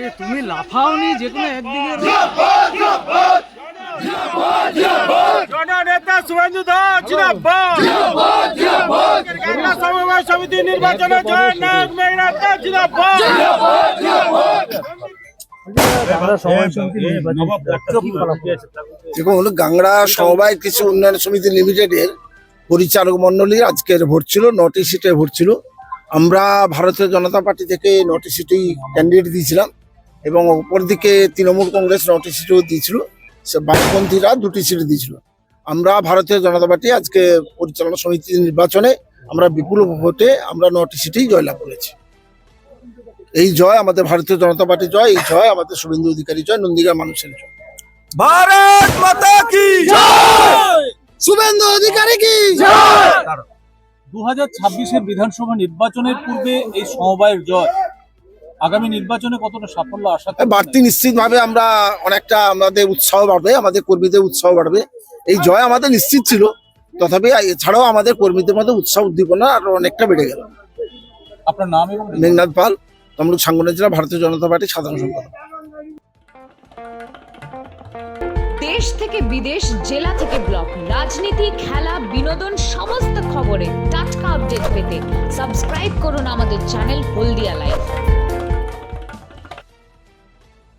আরে তুমি লাফাওনি যে কোনো একদিকে। জননেতা শুভেন্দু দাস জিন্দাবাদ। সমবায় সমিতি নির্বাচনে জয়নায়ক মেঘনাথ দাস জিন্দাবাদ। দেখুন, গাংড়া সমবায় কৃষি উন্নয়ন সমিতি লিমিটেডের পরিচালক মন্ডলী আজকের ভোট ছিল, 9টি সিটে ভোট ছিল। আমরা ভারতীয় জনতা পার্টি থেকে 9টি সিটেই ক্যান্ডিডেট দিয়েছিলাম এবং অপরদিকে তৃণমূল কংগ্রেস 9টি সিটও দিয়েছিল, সে বামপন্থীরা 2টি সিট দিয়েছিল। আমরা ভারতীয় জনতা পার্টি আজকে পরিচালনা সমিতি নির্বাচনে আমরা বিপুল ভোটে আমরা 9টি সিটেই জয়লাভ করেছি। এই জয় আমাদের ভারতীয় জনতা পার্টি জয়, এই জয় আমাদের শুভেন্দু অধিকারী জয়, নন্দীগ্রাম মানুষের জয়। ভারত মাতা কি জয়, শুভেন্দু অধিকারী কি জয়। 2026-এর বিধানসভা নির্বাচনের পূর্বে এই সমবায়ের জয় আগামী নির্বাচনে কতটা সাফল্য আশা করছেন? বাড়তি নিশ্চিতভাবে আমরা অনেকটা আমাদের উৎসাহ বাড়বে, আমাদের কর্মীদের উৎসাহ বাড়বে। এই জয় আমাদের নিশ্চিত ছিল, তথাপি এছাড়াও আমাদের কর্মীদের মধ্যে উৎসাহ উদ্দীপনা আরো অনেকটা বেড়ে গেল। আপনার নাম এবং মেঘনাথ পাল, তমলুক সাংগঠনিক জেলা ভারতীয় জনতা পার্টির সাধারণ সম্পাদক। দেশ থেকে বিদেশ, জেলা থেকে ব্লক, রাজনীতি, খেলা, বিনোদন সমস্ত খবরে টাটকা আপডেট পেতে সাবস্ক্রাইব করুন আমাদের চ্যানেল হলদিয়া লাইভ।